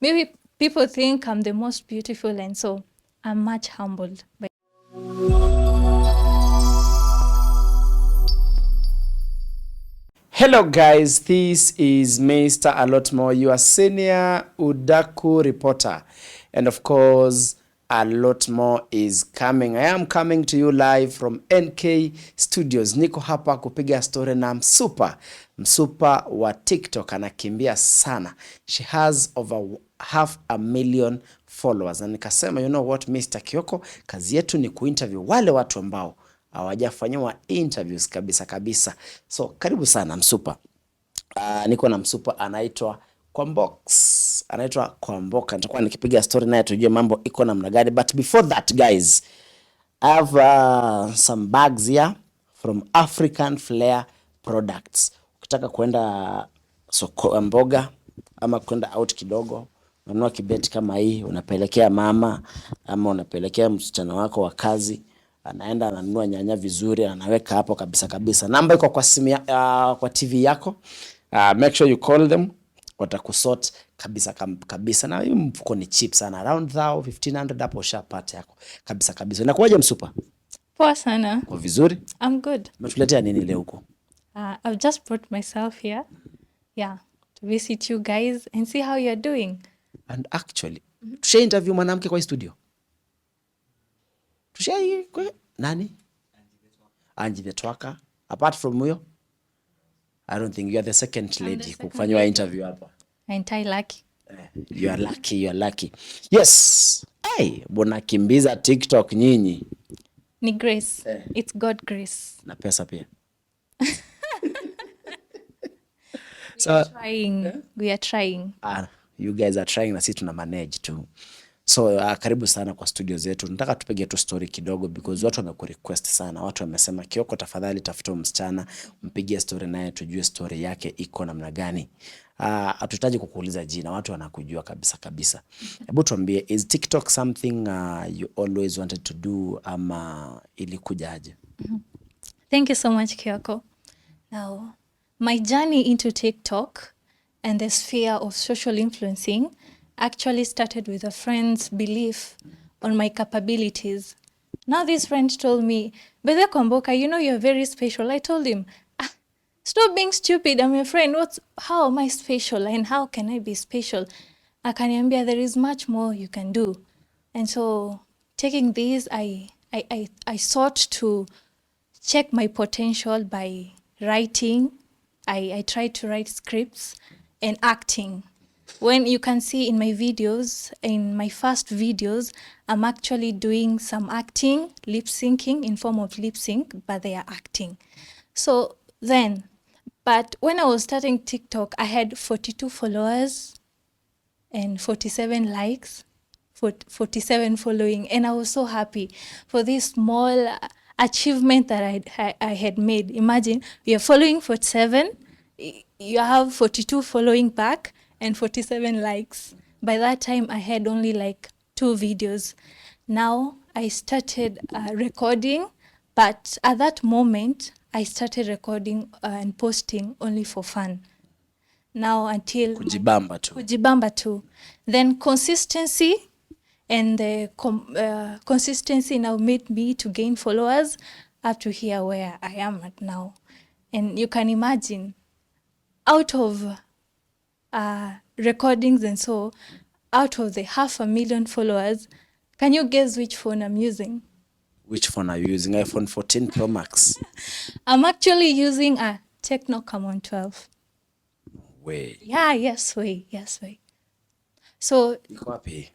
maybe people think I'm the most beautiful, and so I'm much humbled by. Hello guys, this is Mr. A Lot More, your senior Udaku reporter. And of course, A Lot More is coming. I am coming to you live from NK Studios. Niko hapa kupiga story na msupa wa TikTok, anakimbia sana. She has over 500,000 followers. Na nikasema, you know what, Mr. Kioko, kazi yetu ni kuinterview wale watu ambao hawajafanyiwa interviews kabisa. So karibu sana msupa. Niko na msupa anaitwa Kwamboka. Nitakuwa nikipiga story naye tujue mambo iko namna gani, but before that guys, I have some bags here from African Flair Products. Ukitaka kwenda soko mboga ama kwenda out kidogo, unanunua kibeti kama hii, unapelekea mama ama unapelekea msichana wako wa kazi, anaenda ananunua nyanya vizuri, anaweka hapo kabisa. Namba iko kwa simu kwa TV yako. Make sure you call them, watakusort kabisa. Na hii mfuko ni cheap sana, around 1500 hapo ushapata yako kabisa. Inakuwaje msupa? Poa sana. Kwa vizuri? I'm good. Umetuletea nini leo huko? I've just brought myself here, to visit you guys and see how you're doing. And actually, tusha interview mwanamke kwa studio. Nani? Anji Betwaka. Apart from huyo, I don't think you are the second lady kufanywa interview hapa. Ain't I lucky? You are lucky. Yes. Hey, bona kimbiza TikTok nyinyi. Ni grace. It's God grace. Na pesa pia. We are trying. You guys are trying, na sisi tuna manage tu. So karibu sana kwa studio zetu. Nataka tupige tu story kidogo because watu wamekurequest sana. Watu wamesema, Kioko tafadhali tafuta msichana, mpigie story naye tujue story yake iko namna gani. Hatutaji kukuuliza jina, watu wanakujua kabisa. Hebu tuambie, is TikTok something you always wanted to do ama ilikujaje? Thank you so much, Kioko. Now, my journey into TikTok and the sphere of social influencing actually started with a friend's belief on my capabilities. Now this friend told me, Bede Kwamboka, you know you're very special. I told him, stop being stupid. I'm your friend. How am I special and how can I be special? Akaniambia, there is much more you can do. And so taking this, I sought to check my potential by writing. I tried to write scripts and acting. When you can see in my videos, in my first videos, I'm actually doing some acting, lip syncing in form of lip sync, but they are acting. So then, but when I was starting TikTok, I had 42 followers and 47 likes, 47 following. And I was so happy for this small achievement that I had made. Imagine you're following 47, you have 42 following back, and 47 likes. By that time, I had only like 2 videos. Now I started recording, but at that moment, I started recording and posting only for fun. Now until Kujibamba too. Then consistency, and the consistency now made me to gain followers up to here where I am at now. And you can imagine, out of recordings and so, out of the 500,000 followers, can you guess which phone I'm using? Which phone are you using? iPhone 14 Pro Max? I'm actually using a Tecno Camon 12. Way. Yeah, yes way. So iko wapi?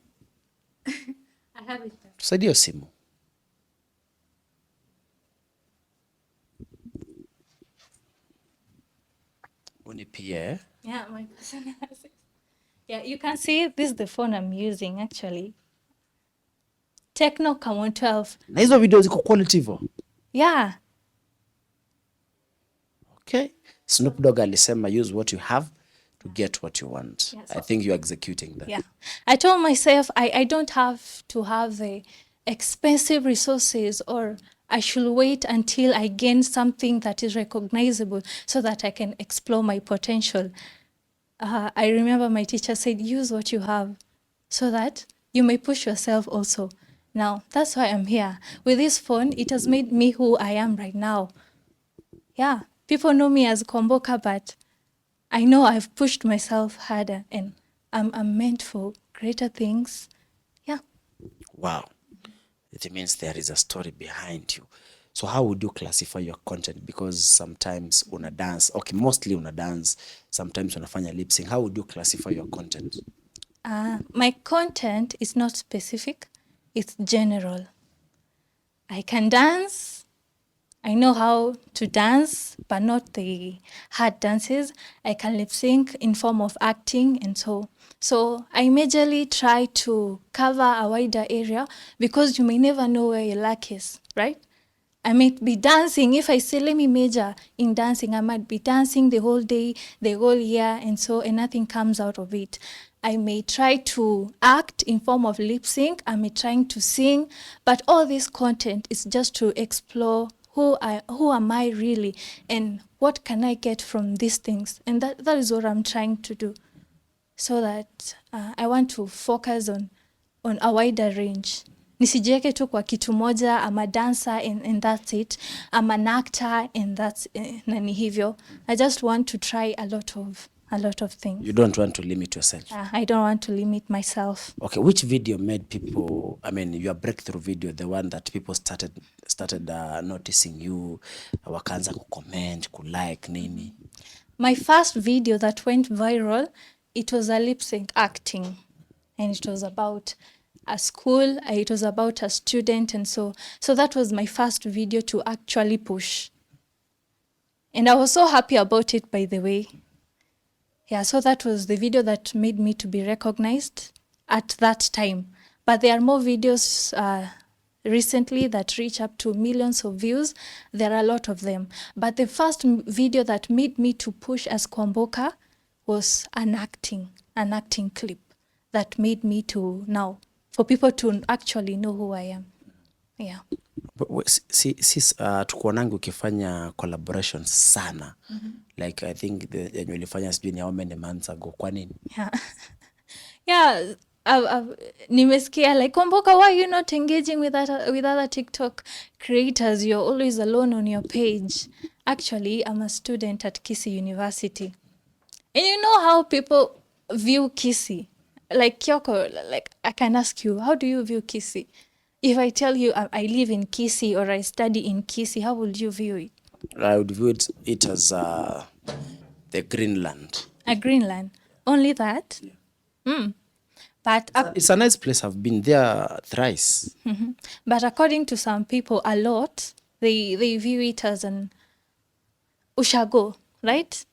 I have it. Tusaidie simu. Unipie. Yeah, my personal. Yeah, you can see this is the phone I'm using actually. Tecno Camon 12. Na hizo video ziko quality hivyo? Yeah. Okay. Snoop Dogg alisema use what you have to get what you want. Yeah, so I think you're executing that. Yeah. I told myself I don't have to have the expensive resources, or I should wait until I gain something that is recognizable so that I can explore my potential. I remember my teacher said, use what you have so that you may push yourself also. Now, that's why I'm here. With this phone, it has made me who I am right now. Yeah, people know me as Kwamboka, but I know I've pushed myself harder and I'm meant for greater things. Yeah. Wow. It means there is a story behind you. So how would you classify your content? Because sometimes una dance, okay, mostly una dance, sometimes unafanya lip sync. How would you classify your content? My content is not specific, it's general. I can dance. I know how to dance, but not the hard dances. I can lip sync in form of acting and so I majorly try to cover a wider area because you may never know where your luck is, right? I might be dancing. If I say, let me major in dancing, I might be dancing the whole day, the whole year, and nothing comes out of it. I may try to act in form of lip sync. I may trying to sing, but all this content is just to explore who am I really, and what can I get from these things, and that is what I'm trying to do, so that I want to focus on a wider range. Nisijiweke tu kwa kitu moja. I'm a dancer and that's it. I'm an actor and that's nani hivyo. I just want to try a lot of things. You don't want to limit yourself. I don't want to limit myself. Okay, which video made people, I mean, your breakthrough video, the one that people started noticing you, wakaanza kucomment, kulike, nini? My first video that went viral, it was a lip sync acting, and it was about a school, it was about a student, and so that was my first video to actually push. And I was so happy about it, by the way. Yeah, so that was the video that made me to be recognized at that time. But there are more videos recently that reach up to millions of views. There are a lot of them. But the first video that made me to push as Kwamboka was an acting clip that made me to now, for people to actually know who I am. Yeah. Tukuonangi ukifanya collaboration sana. Like I think yenye ulifanya sijui ni how many months ago. Kwa nini? Yeah, nimesikia like, Kwamboka, why are you not engaging with other TikTok creators? You're always alone on your page. Actually, I'm a student at Kisii University. And you know how people view Kisii? Like, Kyoko, like, I can ask you, how do you view Kisii? If I tell you I live in Kisii or I study in Kisii, how would you view it? I would view it as the Greenland. A Greenland. Only that? Yeah. But it's a nice place. I've been there thrice. But according to some people, a lot, they view it as an ushago, right?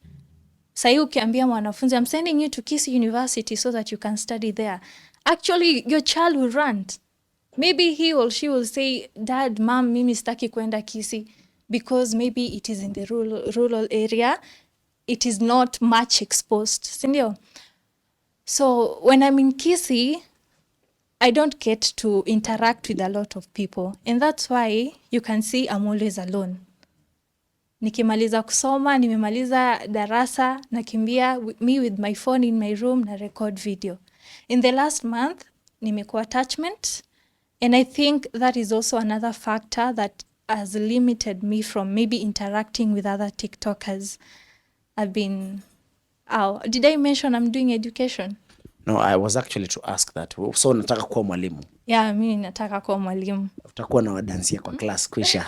Sahi ukiambia mwanafunzi, I'm sending you to Kisii University so that you can study there. Actually, your child will rant. Maybe he or she will say, Dad, Mom, mimi sitaki kwenda Kisii, because maybe it is in the rural area. It is not much exposed. Sindio? So when I'm in Kisii, I don't get to interact with a lot of people. And that's why you can see I'm always alone. Nikimaliza kusoma, nimemaliza darasa, nakimbia me with my phone in my room na record video. In the last month, nimekuwa attachment. And I think that is also another factor that has limited me from maybe interacting with other TikTokers. Did I mention I'm doing education? No, I was actually to ask that. So nataka kuwa mwalimu? Yeah, mimi nataka kuwa mwalimu. Utakuwa na wadansia kwa class kwisha.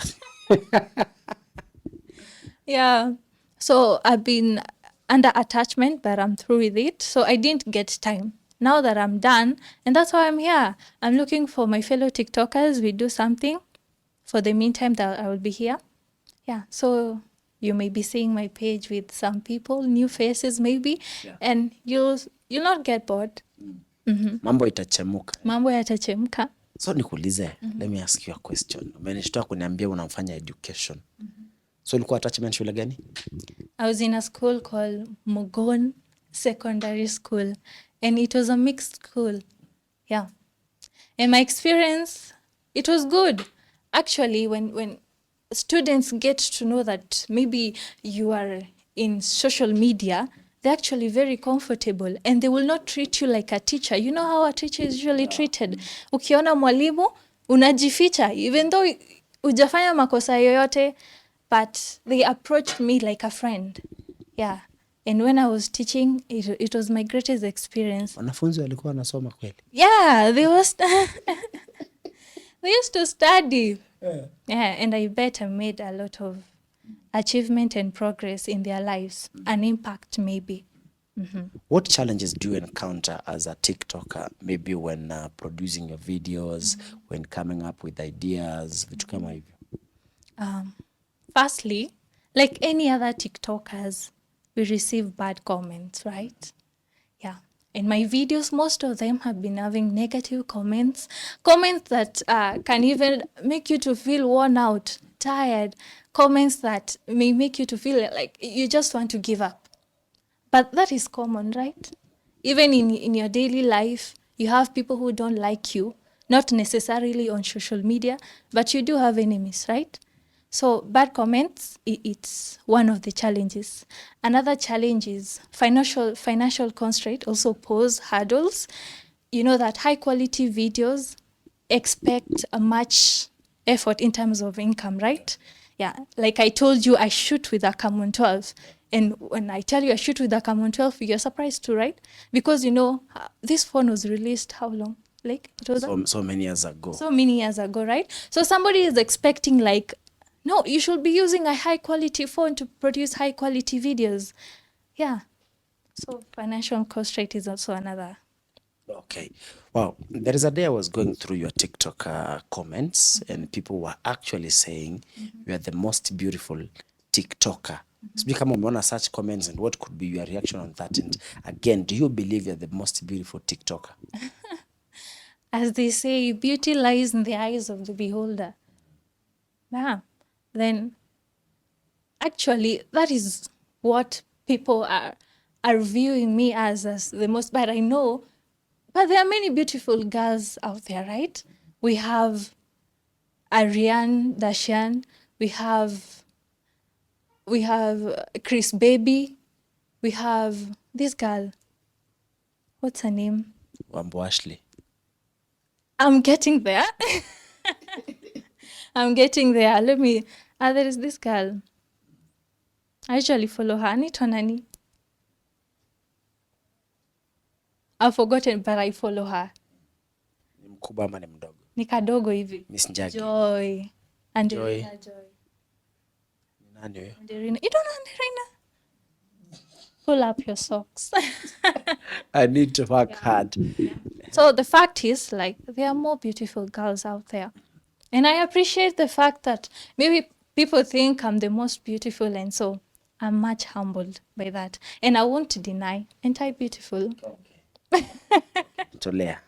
Yeah. So I've been under attachment, but I'm through with it. So I didn't get time. Now that I'm done, and that's why I'm here. I'm looking for my fellow TikTokers. We do something. For the meantime, that I will be here. Yeah. So you may be seeing my page with some people, new faces maybe, and you'll not get bored. Mambo itachemuka. Mambo yatachemka. So nikuulize, let me ask you a question. Umenishtua kuniambia unafanya education. So ulikuwa attachment shule gani? I was in a school called Mugon Secondary School, and it was a mixed school. Yeah. And my experience, it was good. Actually, when students get to know that maybe you are in social media, they're actually very comfortable and they will not treat you like a teacher. You know how a teacher is usually treated? Ukiona mwalimu, unajificha, even though hujafanya makosa yoyote, but they approached me like a friend. Yeah. And when I was teaching, it was my greatest experience. Wanafunzi walikuwa wanasoma kweli? Yeah, they used to study. Yeah, and I bet I made a lot of achievement and progress in their lives, an impact maybe. What challenges do you encounter as a TikToker, maybe when producing your videos, when coming up with ideas, vitu kama hivyo? Firstly, like any other TikTokers, we receive bad comments, right? Yeah. In my videos, most of them have been having negative comments that can even make you to feel worn out, tired, comments that may make you to feel like you just want to give up. But that is common, right? Even in your daily life, you have people who don't like you, not necessarily on social media, but you do have enemies, right? So bad comments, it's one of the challenges. Another challenge is financial constraint also pose hurdles. You know that high quality videos expect a much effort in terms of income, right? Yeah, like I told you, I shoot with a Camon 12. And when I tell you I shoot with a Camon 12, you're surprised too, right? Because, you know, this phone was released how long? Like, it was so many years ago. So many years ago, right? So somebody is expecting like, no, you should be using a high quality phone to produce high quality videos. Yeah. So financial constraint is also another. Okay. Wow. There is a day I was going through your TikTok comments and people were actually saying you are the most beautiful TikToker. Sijui kama umeona such comments and what could be your reaction on that? And again, do you believe you're the most beautiful TikToker? As they say, beauty lies in the eyes of the beholder. Yeah. Then actually that is what people are viewing me as the most, but I know, but there are many beautiful girls out there, right? We have Ariane Dashian, we have Chris Baby, we have this girl, what's her name? Wambo Ashley. I'm getting there. I'm getting there. Let me, there is this girl. I usually follow her. Anaitwa nani? I've forgotten, but I follow her. Ni mkubwa ama ni mdogo? Ni kadogo hivi. Miss Njagi. Joy. Anderina Joy. Ni nani huyo? Anderina. You don't know Anderina? Pull up your socks. I need to work hard. Yeah. So the fact is, like, there are more beautiful girls out there. And I appreciate the fact that maybe people think I'm the most beautiful, and so I'm much humbled by that. And I won't deny, ain't I beautiful? Tolea.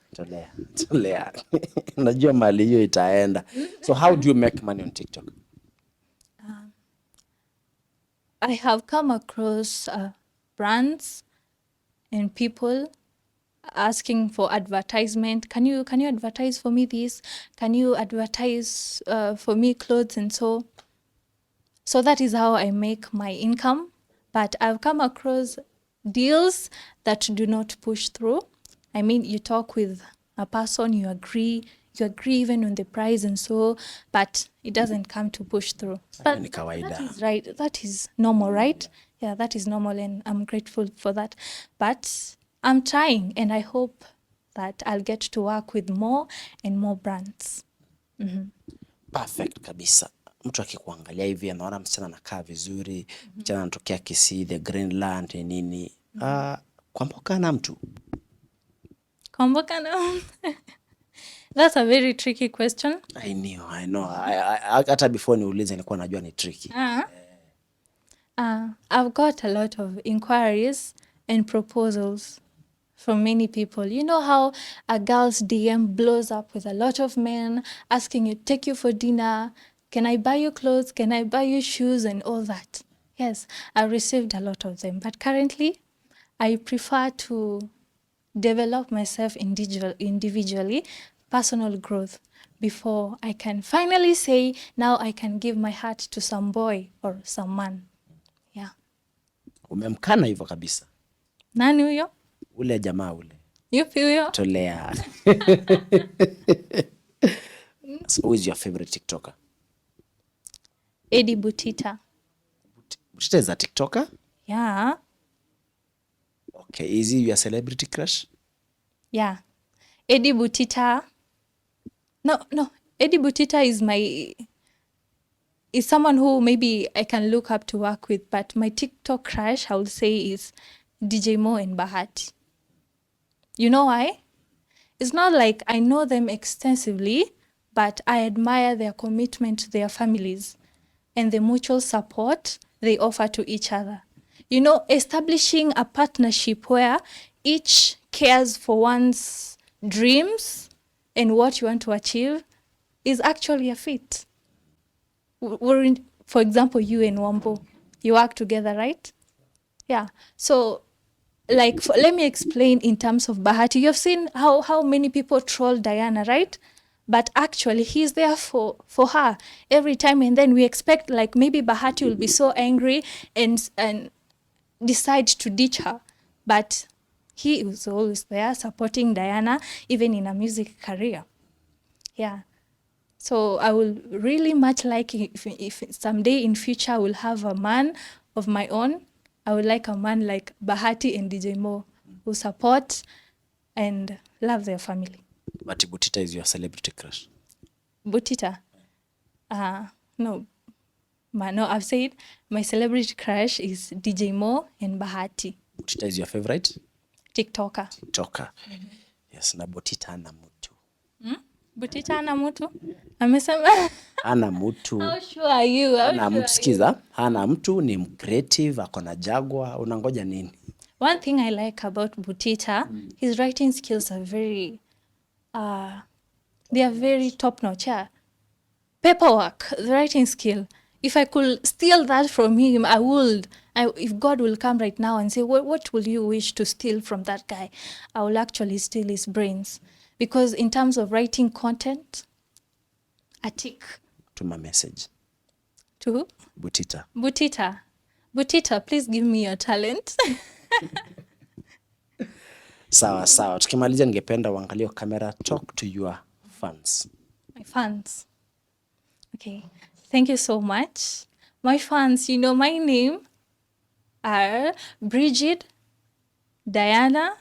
Najua mali hiyo itaenda. So how do you make money on TikTok? I have come across brands and people asking for advertisement. Can you advertise for me this? Can you advertise for me clothes? And so that is how I make my income. But I've come across deals that do not push through. I mean, you talk with a person, you agree even on the price and so, but it doesn't come to push through. But that is right. That is normal, right? Yeah, that is normal, and I'm grateful for that. But I'm trying, and I hope that I'll get to work with more and more brands. Perfect kabisa. Mtu akikuangalia hivi anaona msichana anakaa vizuri, msichana anatokea Kisii, the Greenland nini. Kwamboka na mtu? Kwamboka na That's a very tricky question. I know. Hata before niulize nilikuwa najua ni tricky. I've got a lot of inquiries and proposals from many people. You know how a girl's DM blows up with a lot of men asking you, take you for dinner, can I buy you clothes, can I buy you shoes, and all that. Yes, I received a lot of them. But currently, I prefer to develop myself individually, personal growth, before I can finally say, now I can give my heart to some boy or some man. Yeah. Umemkana hivyo kabisa? Nani huyo? Ule jamaa ule. Yupi huyo? Tolea. So who is your favorite TikToker? Butita. Butita is a TikToker? Yeah. Okay, is he your celebrity crush? Yeah. Butita. No. Butita is someone who maybe I can look up to work with, but my TikTok crush, I would say, is DJ Mo and Bahati. You know why? It's not like I know them extensively, but I admire their commitment to their families and the mutual support they offer to each other. You know, establishing a partnership where each cares for one's dreams and what you want to achieve is actually a feat. For example, you and Wambo, you work together, right? Yeah. So, like, let me explain in terms of Bahati. You've seen how many people troll Diana, right? But actually, he's there for her every time. And then we expect, like, maybe Bahati will be so angry and decide to ditch her. But he is always there supporting Diana, even in a music career. Yeah. So I will really much like if someday in future I will have a man of my own. I would like a man like Bahati and DJ Mo who support and love their family. But Butita is your celebrity crush? Butita? No. No, I've said my celebrity crush is DJ Mo and Bahati. Butita is your favorite? TikToker. Yes, na Butita ana mtu. Butita ana mtu? Amesema? Hana mtu. How sure are you? Hana mtu, sikiza. Hana mtu, ni creative, akona Jaguar, unangoja nini? One thing I like about Butita, his writing skills are very, they are very top notch. Yeah. Paperwork, the writing skill. If I could steal that from him, I would. If God will come right now and say, what will you wish to steal from that guy? I will actually steal his brains. Because in terms of writing content, a tick. Tuma message. To who? Butita. Butita, please give me your talent. Sawa. Tukimalizia ningependa uangalie kamera, talk to your fans. My fans. Okay. Thank you so much. My fans, you know, my name are Bridget, Diana,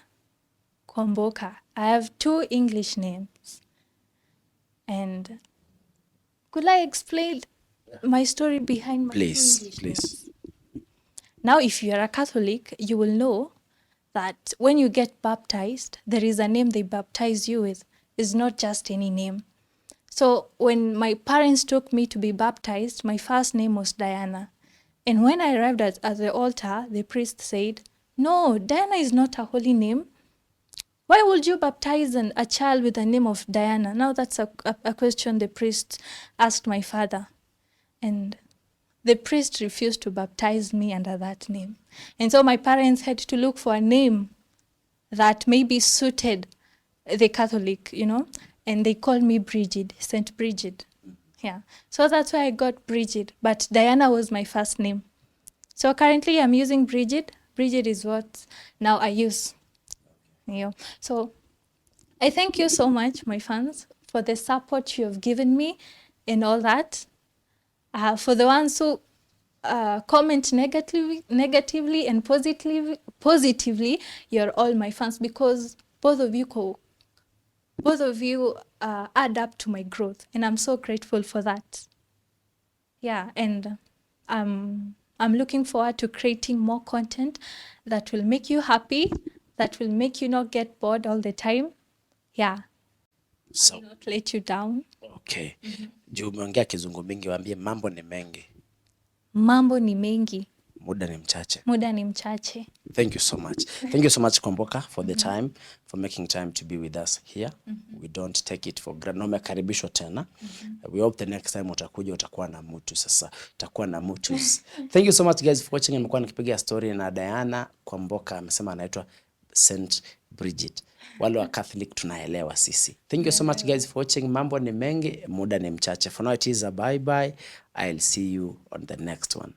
Kwamboka. I have 2 English names. And could I explain my story behind my Please. names? Now, if you are a Catholic, you will know that when you get baptized, there is a name they baptize you with. It's not just any name. So when my parents took me to be baptized, my first name was Diana. And when I arrived at the altar, the priest said, "No, Diana is not a holy name. Why would you baptize a child with the name of Diana?" Now that's a question the priest asked my father. And the priest refused to baptize me under that name. And so my parents had to look for a name that maybe suited the Catholic, you know, and they called me Bridget, Saint Bridget. Yeah. So that's why I got Bridget, but Diana was my first name. So currently I'm using Bridget. Bridget is what now I use. Yeah. So I thank you so much, my fans, for the support you have given me and all that. For the ones who comment negatively and positively, you're all my fans, because both of you add up to my growth, and I'm so grateful for that. Yeah, and I'm looking forward to creating more content that will make you happy, that will make you not get bored all the time. Yeah. So, I'll not let you down. Okay. Juu umeongea kizungu mingi, waambie mambo ni mengi. Mambo ni mengi. Muda ni mchache. Muda ni mchache. Thank you so much. Thank you so much, Kwamboka, for the time, for making time to be with us here. We don't take it for granted. Umekaribishwa tena. We hope the next time utakuja utakuwa na mtu sasa. Utakuwa na mutus. Thank you so much guys for watching. Nimekuwa nikipiga story na Diana. Kwamboka amesema anaitwa Saint Bridget. Wale wa Catholic tunaelewa sisi. Thank you so much guys for watching. Mambo ni mengi, muda ni mchache. For now it is a bye bye. I'll see you on the next one.